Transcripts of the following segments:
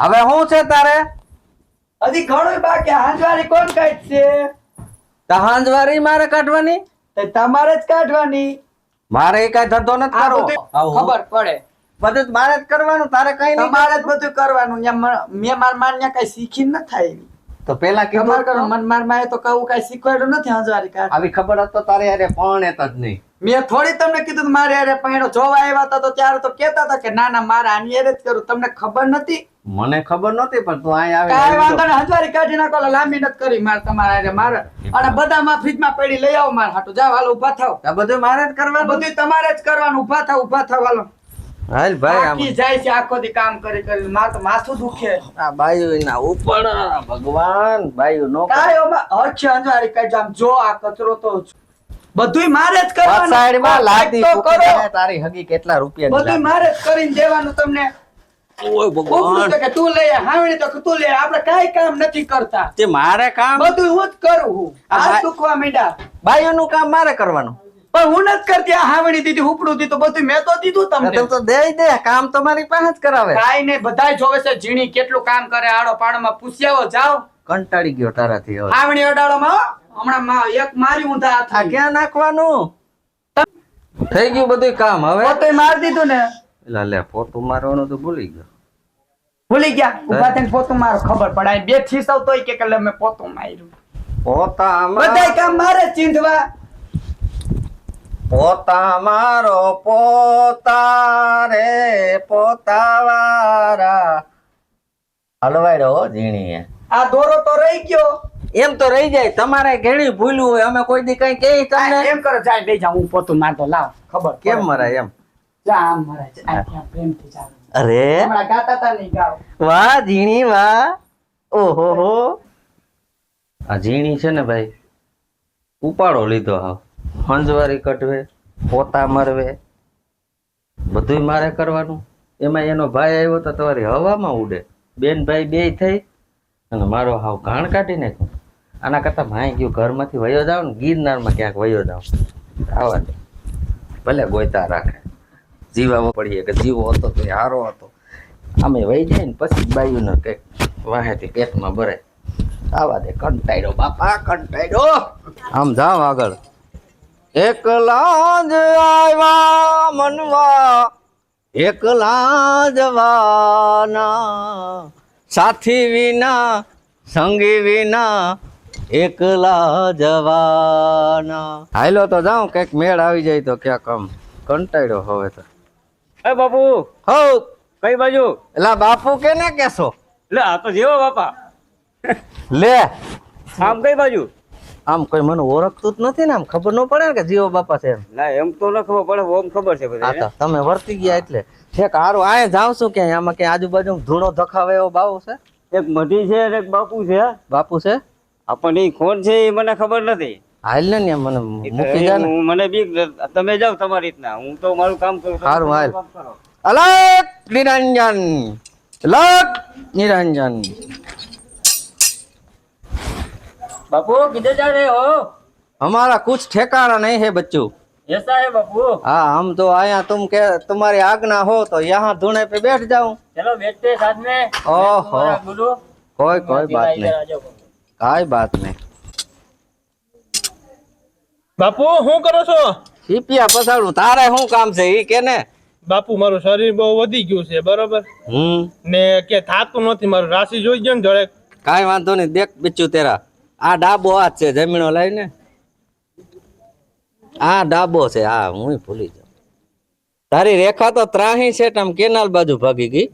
હવે શું છે તારે? હજી ઘણું બાકી. હાંજવારી કોણ કાઢશે? હાંજવારી મારે કાઢવાની? તે તમારે જ કાઢવાની. મારે કઈ ધંધો નથી આ કરવો. બધું ખબર પડે. બધું મારે જ કરવાનું, તારે કઈ નહીં. તમારે જ બધું કરવાનું. મેં મારા માન્યા કઈ શીખી ન થાય. તો પેલા તમારે કરો. કીધું. મન માર માએ તો કહું કઈ શીખવાડ્યું નથી હાંજવારી કાઢ. આવી ખબર હતો તારે યારે પણ જ નહીં. મેં થોડી તમને કીધું કે મારે હારે પૈણો જોવા આવ્યા હતા તો ત્યારે તો કહેતા હતા કે ના ના મારે આની હારે જ કરું. તમને ખબર નથી? મને ખબર નહોતી પણ તું અહીં કાંઈ આવી વાંધો નહીં. હાંજવારી કાઢી નાખો. લાંબી નથી કરી મારે તમારે હારે. મારે અને બધામાં ફ્રીજમાં પડી લઈ આવો મારે હાટુ. જાવ હાલો ઊભા થાવ. આ બધું મારે જ કરવાનું. બધું તમારે જ કરવાનું. ઊભા થાવ હાલો. હાલ ભાઈ આમ થાકી જાય છે આખો દી કામ કરી કરી. મારે તો માથું દુખે. આ બાયુ ના ઉપર ભગવાન બાયુ નો કાંઈ ઓમાં હરખી હાંજવારી કાઢજો. આમ જો આ કચરો તો બધુંય મારે જ કરવાનું. સાઈડમાં લાદી તો ફૂકી કરો. દે. તારી હગી કેટલા રૂપિયા બધુંય મારે જ કરીને દેવાનું તમને. ઓય ઉપડું તો કે તું લઈ આય, હાવણી તો કે તું લઈ આય. આપણે કાંઈ કામ નથી કરતા. તે મારે કામ બધું હું જ કરું છું. આ આ ભાઈ- દુખવા માંડ્યા. બાયુ નું કામ મારે કરવાનું. પણ હું નથી કરતી. આ હાવણી દીધી, ઉપડું દીધું, બધું મેં તો દીધું તમને. તું તો દે દે કામ તમારી પાસે જ કરાવે. કાંઈ નહીં. બધાય જોવે છે ઝીણી કેટલું કામ કરે. આડો પાડોમાં પૂછી આવો. જાઓ કંટાળી ગયો તારાથી હવે. હાવણી અડાડોમાં હો. હમણાં એક મારી ઊંધા આ હાથ ક્યાં નાખવાનું? થઈ ગયું બધું કામ હવે. પોતે મારી દીધું ને. એલા લે પોતું મારવાનું તો ભૂલી ગયો. ભૂલી ગયા. ઉભા થઈને પોતું મારો ખબર પડાય. બે ખીસવ તોય કે એટલે મેં પોતું માર્યું. પોતા બધાય કામ મારે જ ચીંધવા. પોતા મારો પોતા રે પોતા વારા હલવાડ્યો હો ઝીણીએ. આ દોરો તો રહી ગયો. એમ તો રહી જાય. તમારે ઘણી ભૂલ્યું હોય અમે કોઈ દી કઈ કહી તમને એમ કરો. જાય બે જા. હું પોતું મારતો. લાવ ખબર કેમ પડે. મરાય એમ? જા આમ મરાય છે. આ ત્યાં પ્રેમથી ચાલે. અરે હમણાં ગાતા તા નહીં ગાવ. વાહ ઝીણી વાહ. ઓહો હો. આ ઝીણી છે ને ભાઈ ઉપાડો લીધો હાવ. હંજવારી કટવે, પોતા મરવે, બધુંય મારે કરવાનું. એમાં એનો ભાઈ આવ્યો તો તમારી હવામાં ઉડે. બેન ભાઈ બે થઈ અને મારો હાવ ઘાણ કાઢી નાખ્યું. આના કરતા ભાઈ ગયું ઘરમાંથી વયો જાવ ને ગિરનારમાં ક્યાંક વયો જાવ. આવા દે ભલે ગોયતા રાખે. જીવાવો પડીએ કે જીવો હતો તો એ હારો હતો. આમે વહી જાય ને પછી બાયુને કંઈક વાહેથી પેટમાં ભરાય. આવા દે. કંટાળ્યો બાપા કંટાળ્યો. આમ જાવ આગળ. એકલા જ આવ્યા મનવા એકલા જવાના સાથી વિના સંગી વિના એકલા જવાના. હાલો તો જાઉં કઈક મેળ આવી જાય તો ક્યાં કમ. કંટાળ્યો હવે તો. એ બાપુ હો કઈ બાજુ? એલા બાપુ કેને કેશો? લે આ તો જેવો બાપા. લે આમ કઈ બાજુ? આમ કોઈ મને ઓળખતું જ નથી ને. આમ ખબર ન પડે ને કે જીવો બાપા છે એમ. ના એમ તો ન ખબર પડે. ઓમ ખબર છે હા બધાને. તો તમે વર્તી ગયા એટલે ઠેક હારું. આય જાવ છું ક્યાંય આમાં ક્યાંય આજુબાજુ ધૂણો ધખાવે એવો બાવો છે? એક મઢી છે અને એક બાપુ છે. બાપુ છે? આપણને ઈ કોણ છે એ મને ખબર નથી. હાલ ને ને મને ઈ તો મૂકી જા ને. મને બીક. તમે જાઓ તમારી રીતના. હું તો મારું કામ કરું. તમે હારું, હાલ. તમારું કામ કરો. અલક નિરંજન અલક નિરંજન. बापू किधर जा रहे हो? हमारा कुछ ठिकाना नहीं है बच्चों. ऐसा है बापू. हाँ हम तो आया तुम के तुम्हारी आज्ञा हो तो यहाँ धूने पे बैठ जाऊं. चलो बैठते हैं साथ में. ओहो. तुम्हारा गुरु. कोई कोई बात इधर आ नहीं. जाओ. काई बात नहीं. બાપુ શું કરો છો? સીપિયા પસાડું. તારે શું કામ છે ઈ કે ને? બાપુ મારું શરીર બહુ વધી ગયું છે બરોબર ને કે થાતું નથી. મારું રાશિ જોઈ ગયો ને જડે. કાઈ વાંધો નહીં. દેખ બિચ્ચુ તેરા આ ડાબો હાથ છે. જમીનો લાવીને આ ડાબો છે. હા હું ભૂલી જાઉં. તારી રેખા તો ત્રાહી છે. આમ કેનાલ બાજુ ભાગી ગઈ.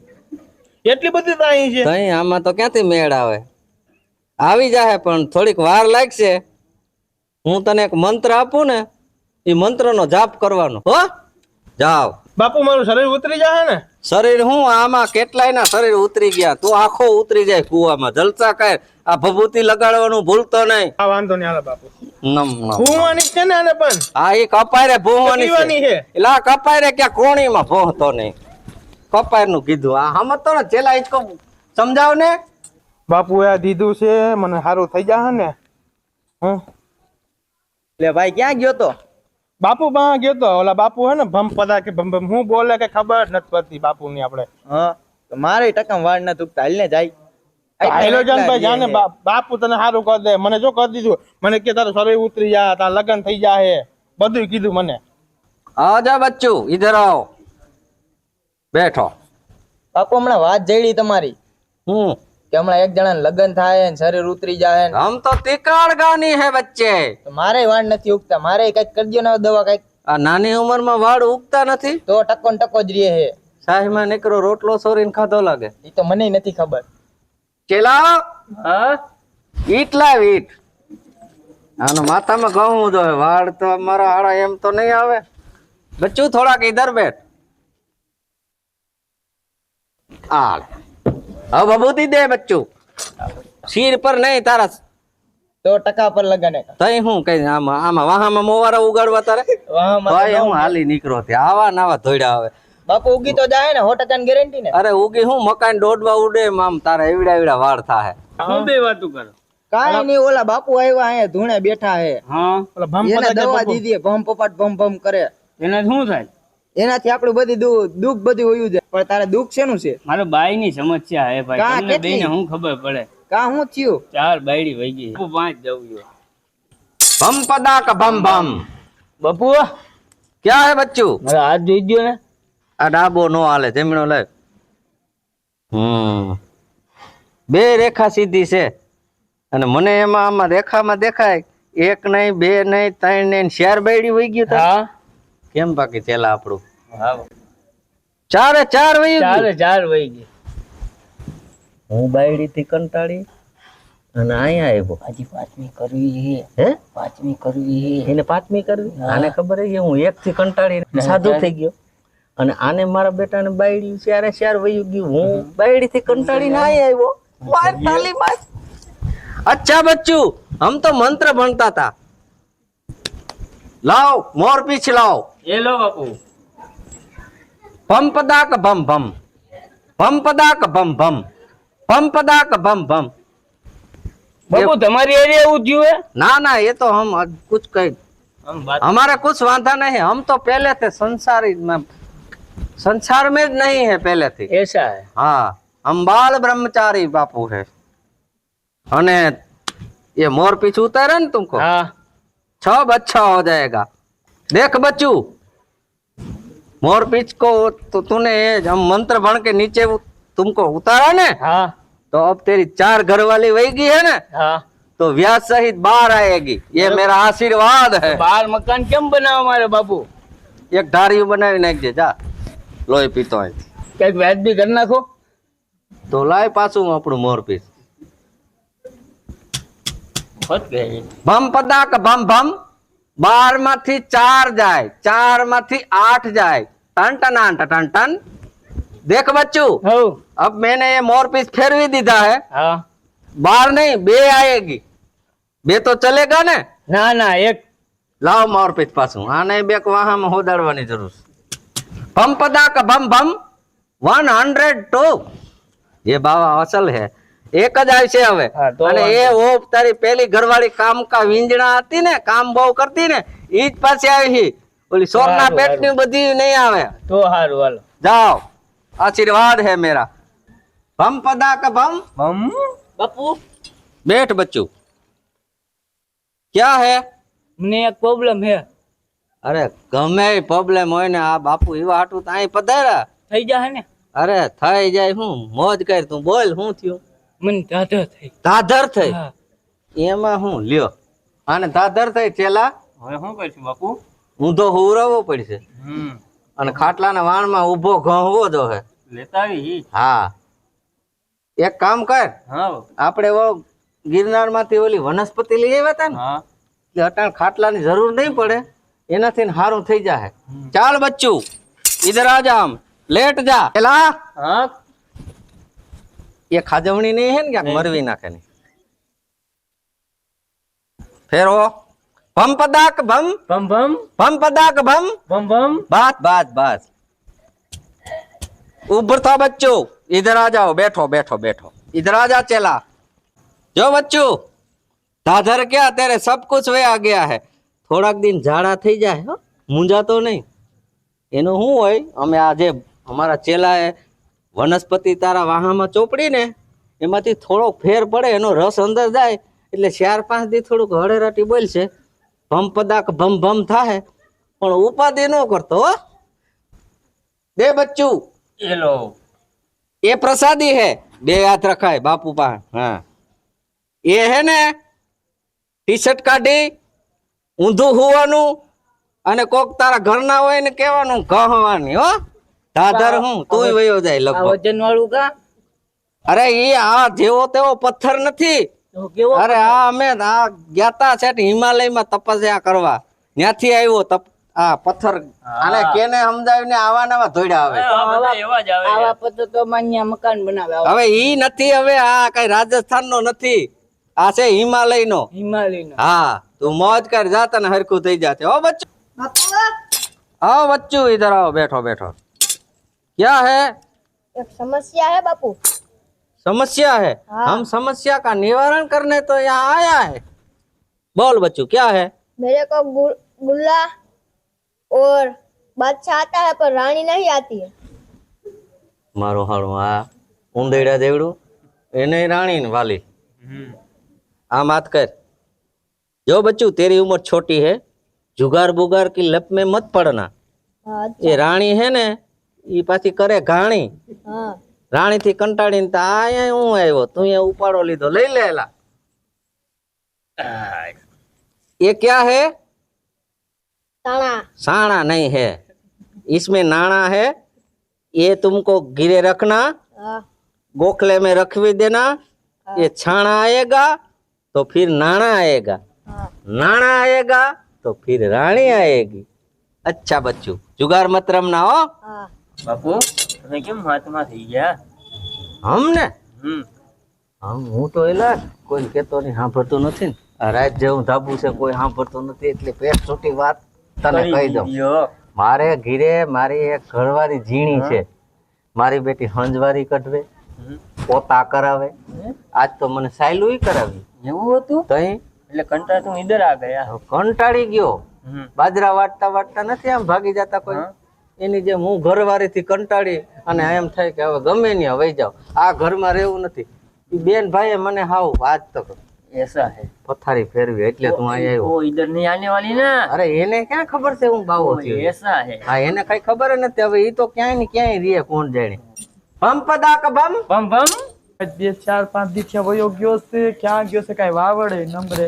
એટલી બધી ત્રાહી છે? તઈ આમાં તો ક્યાંથી મેળ આવે? આવી જાહે પણ થોડીક વાર લાગશે. હું તને એક મંત્ર આપું ને એ મંત્રનો જાપ કરવાનો હો. જાવ. બાપુ મારું શરીર ઉતરી જાય ને? શરીર હું આમાં કેટલાય ના શરીર ઉતરી ગયા. તું આખો ઉતરી જાય કુવામાં. જલસા કર. આ ભભૂતિ લગાડવાનું ભૂલતો નહીં. હા વાંધો નહીં. હાલો બાપુ. નમ નમ. ભૂવાની છે ને આને પણ? હા એ કપાય રે ભોવાની પીવાની છે. છે. એટલે આ કપાય રે ક્યાં કોણીમાં ભોહતો નહીં. કપાય નું કીધું. આ સમજતો ને છેલ્લા ઈચકો સમજાવ ને. બાપુ એ દીધું છે મને સારું થઈ જાય ને. એટલે ભાઈ ક્યાં ગયો તો? બાપુ પાસે ગયો તો. ઓલા બાપુ હે ને ભમ પદા કે ભમ ભમ હું બોલે કે ખબર નથી પડતી બાપુ ની. આપણે હા તો મારે ટકા વાળ ના તૂકતા હાલ ને જાય ભાઈ જાને બાપુ તને સારું કરી દે. મને જો કરી દીધું, મને કે તારું શરીર ઉતરી જા, તાર લગ્ન થઈ જાય, બધું કીધું મને. આજા બચ્ચું, ઇધર આવો, બેઠો. બાપુ હમણાં વાત જઈડી તમારી કે હમણાં એક જણા લગ્ન થાય ને શરીર ઉતરી જાય ને. हम तो तिकाड़ गानी है बच्चे. તો મારે વાળ નથી ઉગતા, મારે કઈક કરજો ને દવા કઈક. આ નાની ઉંમરમાં વાળ ઉગતા નથી. તો ટકો ને ટકો જ રહે હે. સાહેબમાં નીકળો રોટલો સોરીને ખાધો લાગે. એ તો મને નથી ખબર. ચેલા ઈટ લાવ ઈટ. આનો માથામાં ઘઉં જો વાળ તો મારા હાડા એમ તો નહીં આવે. બચ્ચું થોડાક ઇધર બેઠ. આળ હવે બબૂતી દે બચ્ચું. શીર પર નહીં તારા તો ટકા પર લગન હે. તઈ હું કઈ આમાં વાહામાં મોવારા ઉગાડવા તારે ભાઈ હું હાલી નીકળો ત્યાં આવા નાવા ધોડ્યા આવે. બાપુ ઉગી તો જાય ને 100% ની ગેરંટી ને. અરે ઉગી હું મકાન દોડવા ઉડે આમ તારા એવડા એવડા વાળ થાય. હું બે વાતું કરો. કાઈ નહીં, ઓલા બાપુ આવ્યા અહીંયા ધૂણે બેઠા હે. હા ઓલા ભમ એને પતા દવા દીધી, ભમ પપાટ ભમ ભમ કરે. એને શું થાય? એનાથી આપણું બધી દુઃખ બધું હોયું જાય. પણ તારે દુઃખ શેનું છે? મારો બાઈ ની સમસ્યા હે ભાઈ. કા તમને કેટલી? બેને હું ખબર પડે. કા હું થયું? 4 બાયડી વહી ગઈ. 5 જવું. ભમ પદાક ભમ ભમ. બાપુ ક્યાં હે બચ્ચું? મારા હાથ જોઈ દો ને. આ ડાબો નો હાલે, જમણો લે. બે રેખા સીધી છે અને મને એમાં આમાં રેખામાં દેખાય 1 નહીં 2 નહીં 3 નહીં 4 બાયડી વહી ગયું. હા કેમ બાકી ચેલા આપણું હા 4 વહી ગયું. 4 વહી ગઈ. હું બાયડી થી કંટાળી અને અહીંયા આવ્યો. હજી 5મી કરવી હે 5મી કરવી. એને 5મી કરવી. આને ખબર છે હું 1 થી કંટાળી સાધુ થઈ ગયો અને આને મારા બેટાને બાયડી 4 વહી ગયું. હું બાયડી થી કંટાળી ના આવ્યો. માર તાલી માર. अच्छा बच्चू, हम तो मंत्र बनता था. लाओ मोर पीछ लाओ. એ લો બાપુ. भम पदाक भम भम. भम पदाक भम भम. भम पदाक भम भम. બાપુ તમારી એરિયા એવું થયું હે? ना ना ये तो हम कुछ कह આમ વાત हमारा कुछ वादा नहीं. हम तो पहले थे संसार में नहीं है पहले थी. ऐसा है. हाँ हम बाल ब्रह्मचारी बापू है. અને ये मोर पीछ उतारे ना तुमको हाँ 6 अच्छा हो जाएगा. देख बच्चू, मोर पीछ को तो तूने हम मंत्र बन के नीचे तुमको उतारा ने, हाँ तो अब तेरी 4 घरवाली वही गई है ना, हाँ. तो व्याज सहित बाहर आएगी. ये मेरा आशीर्वाद है. બાર મકાન કેમ બનાવવા મારે બાપુ? एक ધારિયું બનાવી નાખજે જા. લોહી પીતો હોય કઈક વ્યાજબી કરી નાખો. તો લાય પાછું આપણું મોર પીછ. ભમ પદાક ભમ ભમ. 12 માંથી 4 જાય, 4 માંથી 8 જાય. टन टन टन टन. देख बच्चू, હઉ अब मैंने ये मोर पीस फेरवी दीदा है. હા 12 नहीं 2 आएगी. 2 तो चलेगा ने. ના ના એક लाओ मोर पीस पासू. हाँ नहीं बेक वहां में होदाड़वानी जरूर. भम पदाक भम भम 102. ये बाबा असल है. एक જ આવશે હવે. હા, તો અને એ ઓ તારી પેલી ઘરવાળી કામ કા વિંજણા હતી ને, કામ બહુ કરતી ને, ઈ જ પાછી આવી. ઓલી સોરના સારું, પેટની બધી નહીં આવે. તો સારું હાલો. जाओ, आशीर्वाद है मेरा. भम पदाक भम. બાપુ बैठ बच्चू. क्या है? મને એક પ્રોબ્લેમ હે. अरे गमे प्रॉब्लम હોય ને આ બાપુ એવા હાટું તો અહીં પધાર્યા. થઈ જાય ને? અરે થઈ જાય. હું મોજ કર. તું બોલ શું થયું? મને દાદા થઈ. ધાધર થઈ. હા. એમાં હું લ્યો આને ધાધર થઈ ચેલા હવે શું કરશું બાપુ? ઊંધો હુરવવો પડશે હમ અને ખાટલાના વાણમાં ઊભો ઘઉંવો જોહે. લેતા આવી. હા એક કામ કર. હા આપણે વો ગિરનાર માંથી ઓલી વનસ્પતિ લઈ આવ્યા હતા ને, હા એટલે અટાણ ખાટલાની જરૂર નહીં પડે. એનાથી સારું થઈ જાય. ચાલ બચ્ચું, ઇધર આ જા. લેટ જા. પેલા હા એ ખાજવણી નહીં હે ને ક્યાંક મરવી નાખે નહીં. ફેરવો. ભમ પદાક ભમ. ભમ ભમ ભમ પદાક ભમ. ભમ ભમ. बात बात बात. ऊपर था बच्चों, इधर आ जाओ. बैठो बैठो बैठो. इधर आ जा चला. जो बच्चों दादर क्या तेरे सब कुछ वे आ गया है. થોડાક દિન ઝાડા થઈ જાય હો, મૂંઝાતો નહીં. એનું શું હોય, અમે આજે અમારા ચેલાએ વનસ્પતિ તારા વાહામાં ચોપડી ને એમાંથી થોડોક ફેર પડે, એનો રસ અંદર જાય એટલે 4-5 દી થોડુંક હળેરાટી બોલશે, ભમ પદાક ભમ ભમ થાય, પણ ઉપાધિ ન કરતો હો. દે બચ્ચું, એ લો એ પ્રસાદી હે, 2 હાથ રખાય બાપુ પાસે. હા, એ હે ને ટી શર્ટ કાઢી ઊંધું હોવાનું અને કોક તારા ઘરના હોય ને કહેવાનું કહવાની હો. દાદર હું તુંય વયો જાય લગભગ. વજન વાળું કા અરે ઈ આ જેવો તેવો પથ્થર નથી. કેવો અરે આ અમે આ ગ્યાતા છે હિમાલયમાં તપસ્યા કરવા, ત્યાંથી આવ્યો આ પથ્થર. આને કેને સમજાવીને આવા નવા ધોડ્યા આવે. એવા જ આવે આવા પતો તો માન્ય મકાન બનાવે આવા. હવે ઈ નથી, હવે આ કઈ રાજસ્થાન નો નથી, આ છે હિમાલય નો. હિમાલયનો हाँ तू मौज कर जाता ना हरकू थई जाते ओ बच्चू आओ बच्चू इधर आओ बैठो बैठो क्या है एक समस्या है बापू। समस्या है हाँ। हम समस्या का निवारण करने तो यहाँ आया है बोल बच्चू क्या है मेरे को गुल्ला और बादशाह आता है पर रानी नहीं आती है। मारो हाड़ू आ ऊंधेड़ा देवड़ू एने रानी ने वाली आ मत कर जो बच्चू तेरी उम्र छोटी है जुगार बुगार की लप में मत पड़ना हाँ ये रानी है ने ये पाછી करे घाणी हाँ राणी थी कंटाळीने ता आया हूँ आयो तू ये उपाड़ो लीधो लई लेला ये क्या है ताना साणा नहीं है इसमें नाणा है ये तुमको गिरे रखना हाँ गोखले में रखवी देना ये छाना आएगा तो फिर नाणा आएगा हाँ नाणा आएगा तो फिर रानी आएगी अच्छा बच्चू जुगार मत रमना हो हाँ બાપુ તમે કેમ હાથમાં થઈ ગયા? हमने હમ હું તો એલા કોઈ કેતો નહીં સાંભળતો નથી ને આ રાત જેવું ધાબુ છે કોઈ સાંભળતો નથી એટલે પેટ છૂટી વાત તને કહી દઉં મારે ઘીરે મારી એક ઘરવાળી ઝીણી છે મારી બેટી હંજવારી કઢવે પોતા કરાવે આજ તો મને સાયલું કરાવી એવું હતું તઈ એટલે કંટાળ તું નીંદર આ ગયા. કંટાળી ગયો હમ. બાજરા વાટતા વાટતા નથી આમ ભાગી જતા કોઈ એની જેમ હું ઘરવાળી થી કંટાળી અને એમ થાય કે હવે ગમે નહીં વહી જાવ આ ઘરમાં રહેવું નથી ઈ બેન ભાઈએ મને હાવ આજ તક ऐसा है પથારી ફેરવી એટલે તું અહીંયા આવ્યો वो इधर नहीं आने वाली ना. અરે એને ક્યાં ખબર છે હું બાવો वो થયો ऐसा है. હા એને કઈ ખબર જ નથી હવે ઈ તો ક્યાંય ને ક્યાંય રીએ કોણ જાણે બમ પદા ક બમ बम बम 2-4-5 દી થયા વયો ગયો છે, ક્યાં ગયો છે કાંઈ વાવડે નંબરે,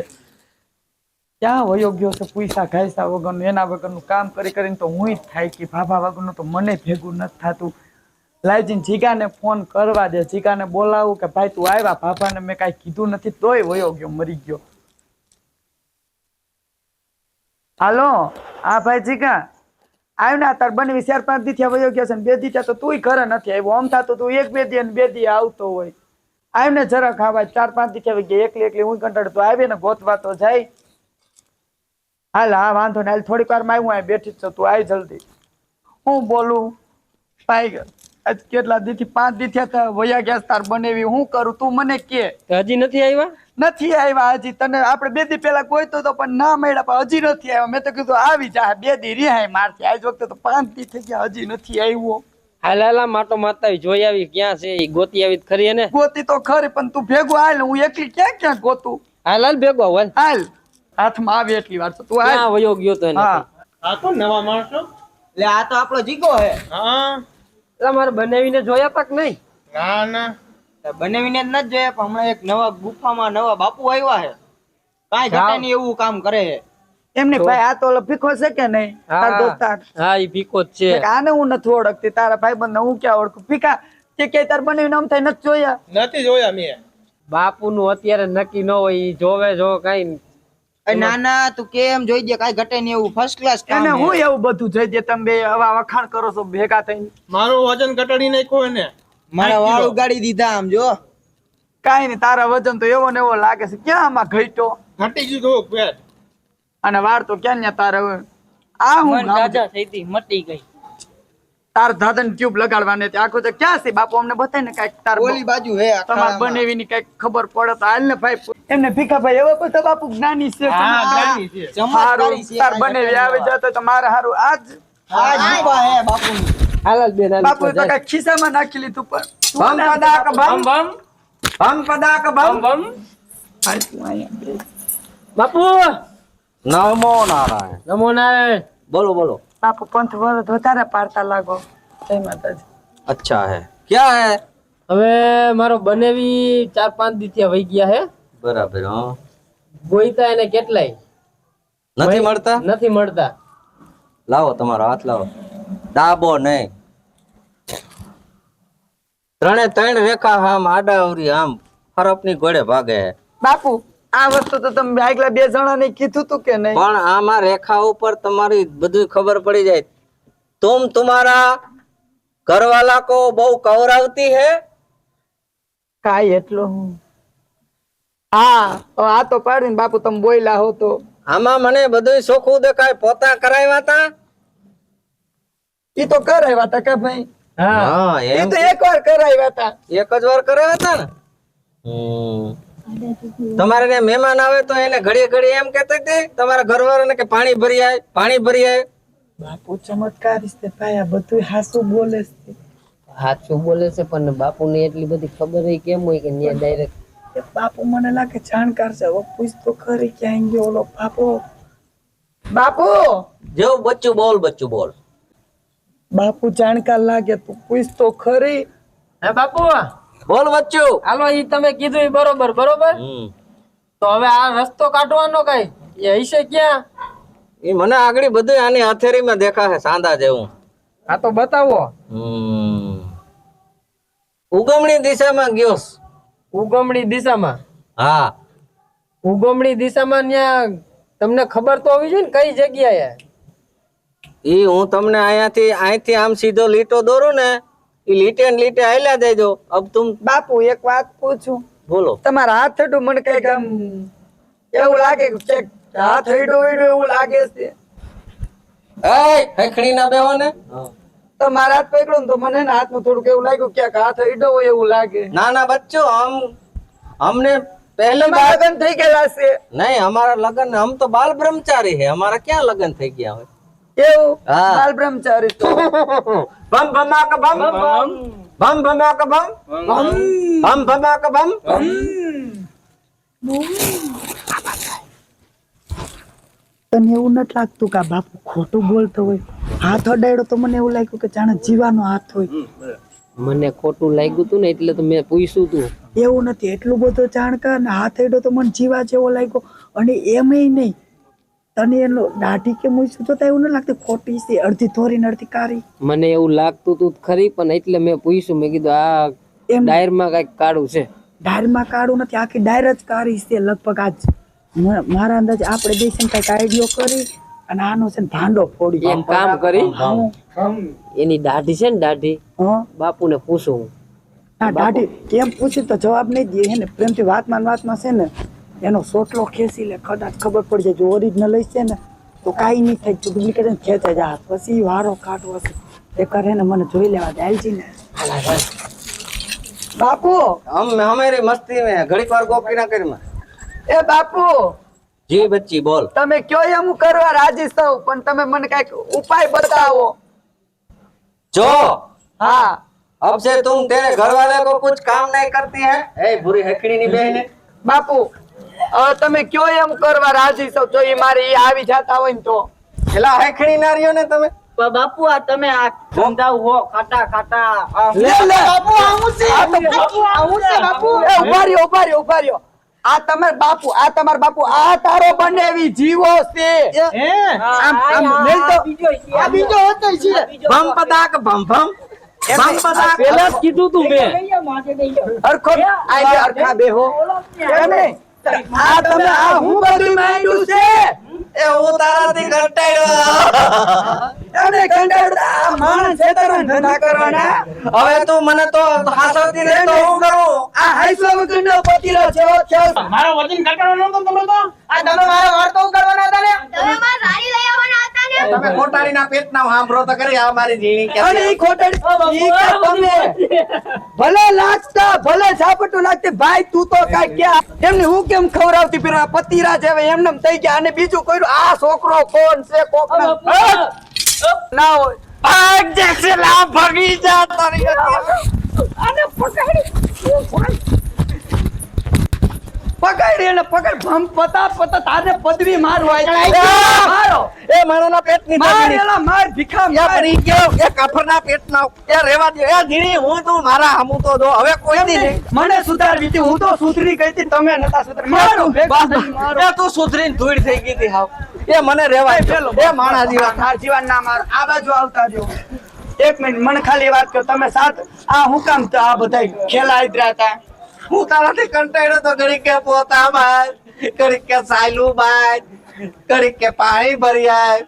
ક્યાં વયો ગયો છે પૈસા ઘાયસા વગરનું, એના વગરનું કામ કરી કરીને તો હું જ થાય કે ભાભા વગરનું તો મને ભેગું નથી થતું. લાલજીને જીગાને ફોન કરવા દે, જીગાને બોલાવું કે ભાઈ તું આવ્યા, ભાભાને મેં કાંઈ કીધું નથી તોય વયો ગયો, મરી ગયો. હાલો હા ભાઈ જીગા આવ ને, તાર બનવી 4-5 દી થયા વયો ગયા છે ને 2 દી થયા તો તુંય ઘરે નથી આવ્યો. આમ થતું તું 1-2 દી અને 2 દી આવતો હોય. આવ ને જરા ખાવા 4-5 દી થયા ગયા એકલી હું કંટાળો તો આવે ને ગોતવા તો જાય. હાલ હા વાંધો ને, હાલ થોડીક વાર માં આવ્યું બેઠી જ છું, તું આવી જલ્દી. હું બોલું ભાઈ આજ કેટલા દી થી 5 દી થયા વયા ગયા તાર બનેવી, હું કરું તું મને કે. હજી નથી આવ્યા? નથી આવ્યા હજી, તને આપણે 2 દી પહેલા કોઈ તો પણ ના મળ્યા પણ હજી નથી આવ્યા. મેં તો કીધું આવી જા, 2 દી રહ્યા મારથી, આજ વખતે તો 5 દી થઈ ગયા હજી નથી આવ્યો. હાલ હાલ માટો મારતા જોઈ આવી ક્યાં છે ઈ ગોતી આવી ખરી ને? ગોતી તો ખરી પણ તું ભેગું હાલ, હું એકલી ક્યાં ક્યાં ગોતું. હાલ હાલ ભેગો હાલ. હાલ હાથમાં આવે એટલી વાર તું હાલ. ક્યાં વયો ગયો તો એને? હા આ તો નવા માણસો. એટલે આ તો આપણો જીગો હે. હા એટલે મારે બનાવીને જોયા તક નહીં? ના ના બનાવીને જ નથી જોયા, પણ હમણાં એક નવા ગુફામાં નવા બાપુ આવ્યા છે, કાંઈ ઘટે નહીં એવું કામ કરે છે. એમની ભાઈ આ તો ઓલો ભીખો છે કે નહીં તાર દોસ્તાર? હા ઈ ભીખો જ છે. આને હું નથી ઓળખતી, તારા ભાઈ બંધ હું ક્યાં ઓળખું? ભીખા કે કે તાર બનાવીને આમ થાય નથી જોયા? નથી જોયા મેં. બાપુ નું અત્યારે નક્કી ન હોય, ઈ જોવે જો કઈ. ના ના તું કેમ જોઈ દે, કાંઈ ઘટે નહીં એવું ફર્સ્ટ ક્લાસ એને હું એવું બધું જોઈ દે, તમે બે હવા વખાણ કરો છો ભેગા થઈને. મારું વજન ઘટાડી નાખ્યો એને. મારા વાળ ઉગાડી દીધા આમ જો. કાઈ નહીં, તારા વજન તો એવો ને એવો લાગે છે, ક્યાં આમાં ઘટ્યો? ઘટી ગયું થોડુંક પેટ. અને વાળ તો ક્યાં ને તારે હવે આ હું રાજા થઈ હતી, મટી ગઈ. તાર દાદન ટ્યુબ લગાડવાને તે આખું તો ક્યાં છે બાપુ? અમને બતાય ને કઈક તાર ઓલી બાજુ હે તમાર બનેવીની કઈક ખબર પડે તો હાલ ને ભાઈ. એમને ભીખા ભાઈ એવો બધા બાપુ જ્ઞાની છે. હા જ્ઞાની છે. હારું તાર બનેવી આવી જતો તો મારે હારું આજ આ જીવા હે બાપુની. હાલ બેન બાપુ તો કાંઈ ખિસ્સામાં નાખી લીધું પણ બમ પદાક બમ બમ બમ પદાક બમ બમ હાલ તું અહીંયા બેસ. બાપુ નમો નારાયણ. નમો નારાયણ. બોલો બોલો. બાપુ પંથ વરદ વધારે પાડતા લાગો. જય માતાજી. अच्छा है क्या है? હવે મારો બનેવી 4-5 દી થયા વહી ગયા હે. બરાબર. હા, ગોઈતા એને કેટલાય નથી મળતા. નથી મળતા. લાવો તમારો હાથ લાવો. દાબો નહીં. ત્રણ રેખા આમ આડાવરી આમ ફરપની ઘોડે ભાગે. બાપુ આ વસ્તુ તો તમે આગલા 2 જણાને કીધું તું કે નહીં? પણ આમાં રેખા ઉપર તમારી બધું ખબર પડી જાય. तुम्हारा घरवाला को બહુ કવરાવતી है? કાઈ એટલો હું હા આ તો પાડીને બાપુ તમે બોલ્યા હો તો આમાં મને બધું સોખું દેખાય. પોતા કરાવ્યા હતા. ઈ તો કરાવ્યા હતા કે ભાઈ? હા, ઈ એમ તો એકવાર કરાવ્યા હતા. એક જ વાર કરાવ્યા હતા ને. તમારે ને મહેમાન આવે તો એને ઘડીએ ઘડીએ એમ કહેતી હતી તમારા ઘરવાળાને કે પાણી ભરી આય, પાણી ભરી આય. બાપુ ચમત્કારી છે ભાઈ, આ બધું હાસુ બોલે છે. સાચું બોલે છે પણ બાપુને એટલી બધી ખબર હોય કેમ હોય કે ન્યા ડાયરેક્ટ એ બાપુ મને લાગે જાણકાર છે. હવે પૂછ તો ખરી ક્યાં ગયો ઓલો બાપુ. બાપુ જેવું બચ્ચું બોલ, બચ્ચું બોલ. બાપુ જાણકાર લાગે, તું પૂછ તો ખરી. હે બાપુ બોલ બચ્ચું. હાલો ઈ તમે કીધું ઈ બરોબર બરોબર. તો હવે આ રસ્તો કાઢવાનો કઈ એ હશે ક્યાં? એ મને આગળ બધું આની હથેળીમાં દેખાશે સાંદા જેવું. આ તો બતાવો. ઉગમણી દિશામાં ગયો. ઉગમણી દિશામાં. હા, ઉગમણી દિશામાં ન્યા તમને ખબર તો હોવી જોઈએ ને કઈ જગ્યાએ. ઈ હું તમને અહીંથી આમ સીધો લીટો દોરું ને, ઈ લીટે ને લીટે હાલ્યા દેજો. અબ તુમ બાપુ એક વાત પૂછું, બોલો. તમારા હાથ હેઠું મને કઈક આમ એવું લાગે કે હાથ હેઠું એવું લાગે છે. એ હેખડી ના બેહો ને. તમારા હાથ પકડો ને તો મને એના હાથમાં થોડુંક એવું લાગ્યું ક્યાંક હાથ હેઠો હોય એવું લાગે. ના ના બચ્ચો, हमने पहले તમારા લગ્ન થઈ ગયેલા છે? नहीं, हमारा लगन, हम तो बाल ब्रह्मचारी है. हमारा क्या लगन થઈ ગયા હોય? એવું હા. બાલ બ્રહ્મચારી તો बम भमाक बम बम भमाक बम बम भमाक बम. તને એવું નથી લાગતું કે આ બાપુ ખોટું બોલતો હોય? હાથ અડાડ્યો તો મને એવું લાગ્યું કે જાણે જીવાનો હાથ હોય. મને ખોટું લાગ્યું તું ને એટલે તો મેં પૂછ્યું તું. એવું નથી, એટલું બધું જાણકાર ને હાથ અડ્યો તો મને જીવા જેવો લાગ્યો. અને એમય નહીં, તને એનો દાઢી કે મૂછું જોતા એવું ન લાગતું ખોટી છે, અડધી ધોરી ને અડધી કાળી? મને એવું લાગતું તું ખરી પણ એટલે મેં પૂછ્યું. મેં કીધું આ એમ ડાયરમાં કઈક કાળું છે. ડાયરમાં કાળું નથી, આખી ડાયર જ કાળી છે લગભગ. આજ મારા અંદાજે આપણે બે છે ને કઈક આઈડિયો કરી અને આનો છે ને ભાંડો ફોડી. એક કામ કરી એની દાઢી છે ને દાઢી હા બાપુને પૂછું. ના દાઢી કેમ પૂછી તો જવાબ નહીં દે. હે ને પ્રેમથી વાતમાં છે ને એનો સોટલો ખેંચી લે, કદાચ ખબર પડી જાય જો ઓરિજિનલ છે ને તો કાંઈ નહીં થાય, ડુપ્લિકેટ ખેંચાઈ જાય. પછી વારો કાઢવો છે એ કરે ને મને જોઈ લેવા દે. આલજી ને બાપુ. हम हमारी मस्ती में घड़ी पर गोपी ना करी में. એ બાપુ जी बच्ची बोल. તમે કયો એમ હું કરવા રાજી છું, પણ તમે મને કઈક ઉપાય બતાવો. जो હા अब से तुम तेरे घर वाले को कुछ काम नहीं करती है. ए बुरी हेकड़ी ની બહેન. બાપુ તમે કયો એમ કરવા રાજી છો? જો એ મારે ઈ આવી જતા હોય ને તો. એલા હેકડી ના રહ્યો ને તમે. બાપુ આ તમે આ ધંધા હો ખાટા ખાટા લે લે બાપુ આવું છે. આ તો બાપુ આવું છે. બાપુ એ ઉભા રહ્યો. આ તમાર બાપુ, આ તમાર બાપુ, આ તારો બનેવી જીવો છે. આમ મેલ તો આ બીજો હતો છે. બમ પદાક બમ બમ બમ પદાક. પેલા જ કીધું તું મેં. અરખો આઈ અરખા બેહો. એમ નહીં, આ તમે આ હું બધું માંડ્યું છે. એ હું તારાથી કંટાળ્યો. એને કંટાળતા આ માણસ છેતરવા ધંધા કરવાના. હવે તું મને તો હાસવતી રહે તો હું કરું. આ હાઈસો વગરનો પતિલો છે. મારો વજન ઘટાડવાનો નતો તમે તો. આ તમે મારા વાર્તો કરવાના હતા ને. તમે મારા રાણી લઈ આવવાના હતા ને. તમે ખોટાડીના પેટના સાંભળો તો કરી આ મારી જીણી કે અને ઈ ખોટડી ઈ કે તમે ભલે લાગતા ભલે ઝાપટું લાગતી ભાઈ તું તો કાઈ ક્યાં એમને હું કેમ ખવરાવતી પીરા પતિરાજ હવે એમને થઈ ગયા. અને બીજું કોઈ આ છોકરો કોણ છે કોક ના હોય ભાગ જશે લા ભાગી જા તારી આને પકડી એને પકડ ભમ પતા તારે પદવી મારવા મારો એ મારાના પેટની માર દગડી. એલા માર ભીખા એ માર પડી ગયો એ કાફરના પેટના એ રેવા દે એ ધીણી હું તું મારા હમું તો દો હવે કોઈ દી નહીં મને સુધારવી હતી હું તો સુધરી ગઈ હતી તમે નતા સુધરી મારો ભેગા થઈને મારો એ તું સુધરીને ધૂળ થઈ ગઈ હતી હાવ એ મને રેવા દે. એ માણા જીવા માર જીવન ના માર આ બાજુ આવતા જો એક મિનિટ મને ખાલી વાત કરો તમે સાત આ હું કામ તો આ બધા ખેલા આદરા હતા હું તારાથી કંટાળ્યો તો ઘડીક કે પોતા માર ઘડીક કે સાયલું બાજ ઘડીક કે પાણી ભરી આય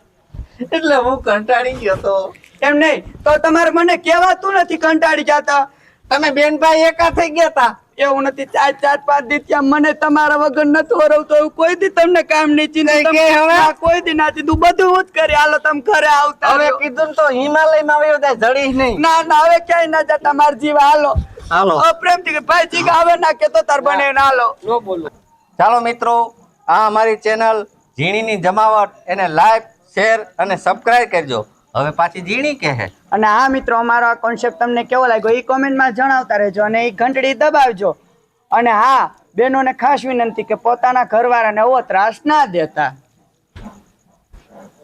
એટલે હું કંટાળી ગયો તો એમ નહીં તો તમારે મને કહેવાતું નથી કંટાળી જતા તમે બેનભાઈ એકા થઈ ગયા તા એવું નથી ચાર ચાર પાંચ દી ત્યાં મને તમારા વગર નથી હરવતો એવું કોઈ દી તમને કામ નહીં ચીંધું નહીં કે હવે? ના, કોઈ દી ના ચીંધું બધું હું જ કરી હાલો તમે ઘરે આવતા હવે રહ્યો. કીધું ને તો હિમાલયમાં આવ્યો ત્યાં જડીશ નહીં ના ના હવે ક્યાંય ના જતા માર જીવ હાલો હાલો પ્રેમથી કે ભાઈ જીગા હવે ના કેતો તાર બને ના હાલો નો બોલો ચાલો મિત્રો આ અમારી ચેનલ ઝીણીની જમાવટ એને લાઈક શેર અને સબસ્ક્રાઇબ કરજો હવે પાછી ઝીણી કહે અને હા મિત્રો અમારો આ કોન્સેપ્ટ તમને કેવો લાગ્યો એ કોમેન્ટમાં જણાવતા રહેજો અને એ ઘંટડી દબાવજો અને હા બહેનોને ખાસ વિનંતી કે પોતાના ઘરવાળાને એવો ત્રાસ ના દેતા